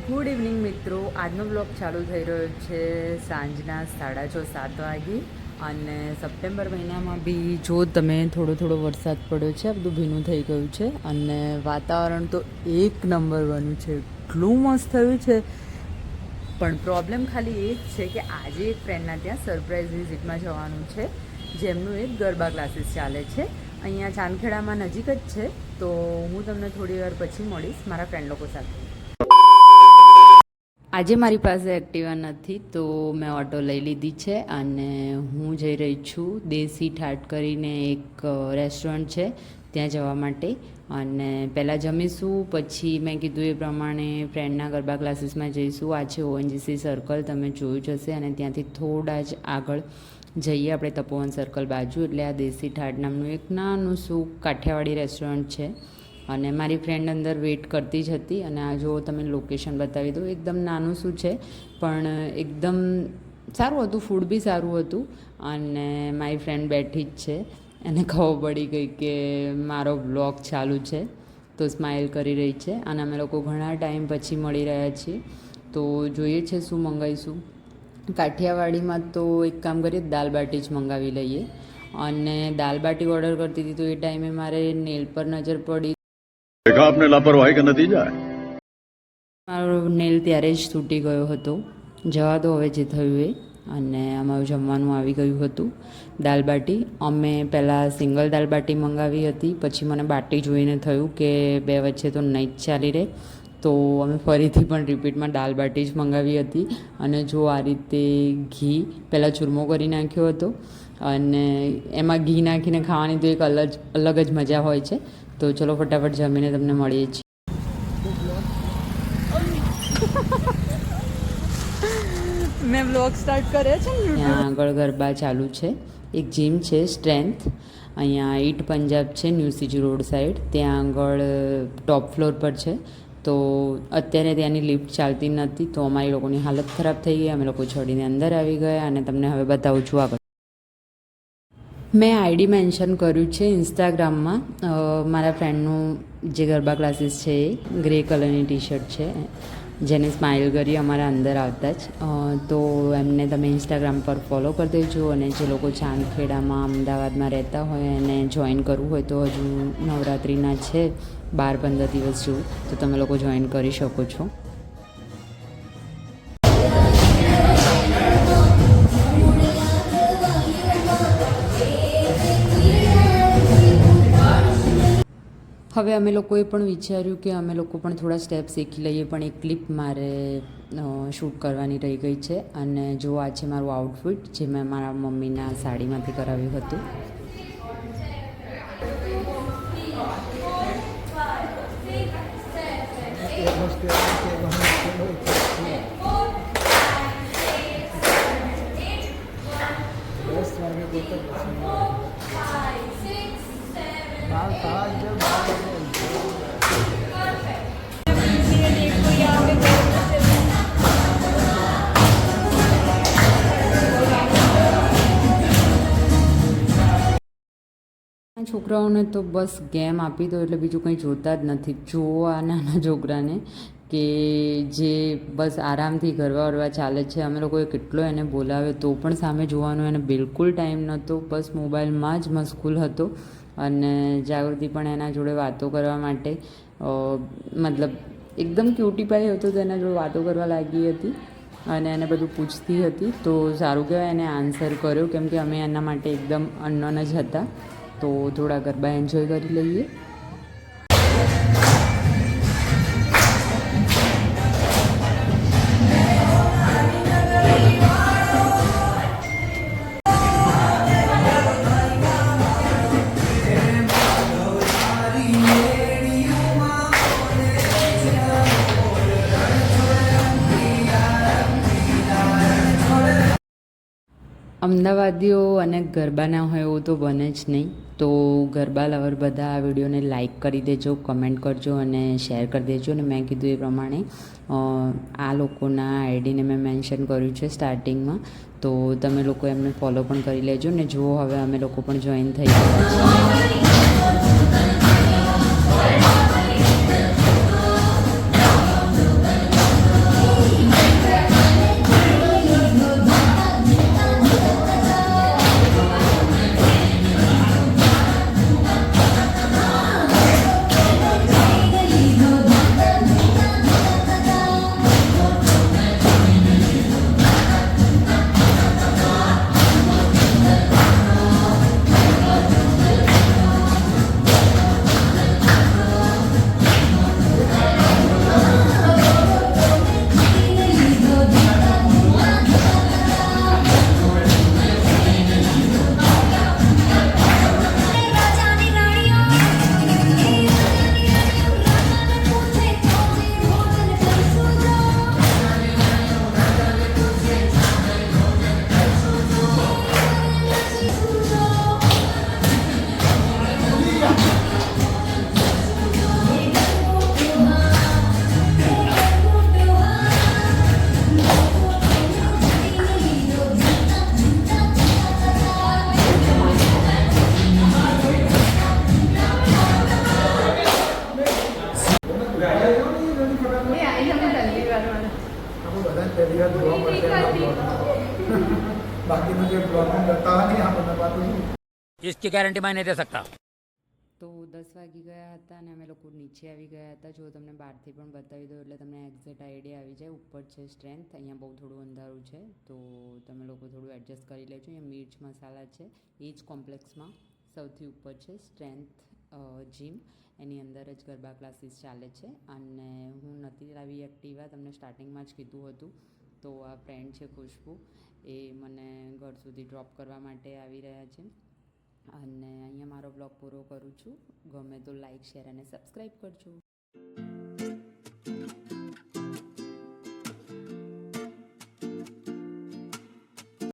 Good evening મિત્રો, આજનો blog ચાલુ થઈ રહ્યો છે સાંજના 6:30-7 વાગે અને સપ્ટેમ્બર મહિનામાં બી જો તમે થોડો વરસાદ પડ્યો છે, બધું ભીનું થઈ ગયું છે અને વાતાવરણ તો એક નંબર બન્યું છે, એટલું મસ્ત થયું છે. પણ પ્રોબ્લેમ ખાલી એ જ છે કે આજે એક ફ્રેન્ડના ત્યાં સરપ્રાઈઝ વિઝિટમાં જવાનું છે, જેમનું એક ગરબા ક્લાસીસ ચાલે છે અહીંયા ચાંદખેડામાં નજીક જ છે. તો હું તમને થોડી વાર પછી મળીશ મારા ફ્રેન્ડ લોકો સાથે. આજે મારી પાસે એક્ટિવા નથી તો મેં ઓટો લઈ લીધી છે અને હું જઈ રહી છું દેશી ઠાઠ કરીને એક રેસ્ટોરન્ટ છે ત્યાં જવા માટે. અને પહેલાં જમીશું, પછી મેં કીધું એ પ્રમાણે ફ્રેન્ડના ગરબા ક્લાસીસમાં જઈશું. આ છે ઓએનજીસી સર્કલ, તમે જોયું જ હશે, અને ત્યાંથી થોડા જ આગળ જઈએ આપણે તપોવન સર્કલ બાજુ એટલે આ દેશી ઠાઠ નામનું એક નાનું શું કાઠિયાવાડી રેસ્ટોરન્ટ છે. અને મારી ફ્રેન્ડ અંદર વેઇટ કરતી જ હતી અને આ જો તમે લોકેશન બતાવી દો, એકદમ નાનું શું છે પણ એકદમ સારું હતું, ફૂડ બી સારું હતું. અને મારી ફ્રેન્ડ બેઠી જ છે, એને ખબર પડી ગઈ કે મારો બ્લોગ ચાલુ છે તો સ્માઇલ કરી રહી છે. અને અમે લોકો ઘણા ટાઈમ પછી મળી રહ્યા છીએ તો જોઈએ છે શું મંગાવીશું. કાઠિયાવાડીમાં તો એક કામ કરીએ, દાલ બાટી જ મંગાવી લઈએ. અને દાલ બાટી ઓર્ડર કરતી હતી તો એ ટાઈમે મારે નેલ પર નજર પડી. आपने लापरवाही का नतीजा है. મારો નેલ ત્યારે જ તૂટી ગયો હતો. જવા દો હવે જે થયું એ. અને અમારું જમવાનું આવી ગયું હતું, દાલ બાટી. અમે પહેલાં સિંગલ દાલ બાટી મંગાવી હતી, પછી મને બાટી જોઈને થયું કે બે વચ્ચે તો નહીં જ ચાલી રહે, તો અમે ફરીથી પણ રિપીટમાં દાલ બાટી જ મંગાવી હતી. અને જો આ રીતે ઘી પહેલાં ચૂરમો કરી નાખ્યો હતો અને એમાં ઘી નાખીને ખાવાની તો એક અલગ જ મજા હોય છે. તો ચલો ફટાફટ જમીને તમને મળીએ છીએ. મેં બ્લોગ સ્ટાર્ટ કર્યો છે ને. ત્યાં આગળ ગરબા ચાલુ છે. એક જીમ છે સ્ટ્રેન્થ, અહીંયા ઈટ પંજાબ છે, ન્યૂ સીજી રોડ સાઈડ, ત્યાં આગળ ટોપ ફ્લોર પર છે. તો અત્યારે ત્યાંની લિફ્ટ ચાલતી નથી તો અમારી લોકોની હાલત ખરાબ થઈ ગઈ. અમે લોકો ચડીને અંદર આવી ગયા અને તમને હવે બતાવું છું આગળ. મેં આઈડી મેન્શન કર્યું છે ઇન્સ્ટાગ્રામમાં. મારા ફ્રેન્ડનું જે ગરબા ક્લાસીસ છે એ ગ્રે કલરની ટી શર્ટ છે, જેને સ્માઇલ કરી અમારા અંદર આવતા જ. તો એમને તમે ઇન્સ્ટાગ્રામ પર ફોલો કરી દેજો. અને જે લોકો ચાંદખેડામાં અમદાવાદમાં રહેતા હોય અને જોઈન કરવું હોય તો હજુ નવરાત્રિના છે 12-15 દિવસ જેવું, તો તમે લોકો જોઈન કરી શકો છો. હવે અમે લોકોએ પણ વિચાર્યું કે અમે લોકો પણ થોડા સ્ટેપ શીખી લઈએ, પણ એક ક્લિપ મારે શૂટ કરવાની રહી ગઈ છે. અને જો આ છે મારું આઉટફિટ, જે મેં મારા મમ્મીના સાડીમાંથી કરાવ્યું હતું. છોકરાઓને તો બસ ગેમ આપી દો એટલે બીજું કંઈ જોતા જ નથી. જો આ નાના છોકરાને કે જે બસ આરામથી ગરબા વરવા ચાલે છે, અમે લોકોએ કેટલો એને બોલાવ્યો તો પણ સામે જોવાનો એને બિલકુલ ટાઈમ નહોતો, બસ મોબાઈલમાં જ મશગુલ હતો. અને જાગૃતિ પણ એના જોડે વાતો કરવા માટે મતલબ એકદમ ક્યુટી પાઈ હતો તો એના જોડે વાતો કરવા લાગી હતી અને એને બધું પૂછતી હતી. તો સારું કહેવાય એને આન્સર કર્યો, કેમ કે અમે એના માટે એકદમ અનનોન જ હતા. તો થોડા ગરબા એન્જોય કરી લઈએ. અમદાવાદીઓ અને ગરબા ના હોય એવું તો બને જ નહીં. તો ગરબા લવર બધા આ વિડીયોને લાઇક કરી દેજો, કમેન્ટ કરજો અને શેર કરી દેજો. અને મેં કીધું એ પ્રમાણે આ લોકોના આઈડીને મેં મેન્શન કર્યું છે સ્ટાર્ટિંગમાં, તો તમે લોકો એમને ફોલો પણ કરી લેજો. ને જુઓ હવે અમે લોકો પણ જોઈન થઈ ગયા છીએ. પહેલી વાર જોવા મળશે એમના બ્લોગમાં. બાકીનું જે બ્લોગમાં બતાવવા નહીં આપણને પાછું શું. इसकी गारंटी मैं नहीं दे सकता। તો 10 વાગી ગયા હતા અને અમે લોકો નીચે આવી ગયા હતા. જો તમને બહારથી પણ બતાવી દો એટલે તમને એક્ઝેક્ટ આઈડિયા આવી જાય. ઉપર છે સ્ટ્રેન્થ, અહીંયા બહુ થોડું અંધારું છે તો તમે લોકો થોડું એડજસ્ટ કરી લેજો. અહીંયા મિર્ચ મસાલા છે, એ જ કોમ્પ્લેક્સમાં સૌથી ઉપર છે સ્ટ્રેન્થ જીમ, એની અંદર જ ગરબા ક્લાસીસ ચાલે છે. અને હું નથી લાવી એક્ટિવા, તમને સ્ટાર્ટિંગમાં જ કીધું હતું. તો આ ફ્રેન્ડ છે ખુશ્બુ, એ મને ઘર સુધી ડ્રોપ કરવા માટે આવી રહ્યા છે. અને અહીંયા મારો બ્લોગ પૂરો કરું છું. ગમે તો લાઈક, શેર અને સબસ્ક્રાઈબ કરજો.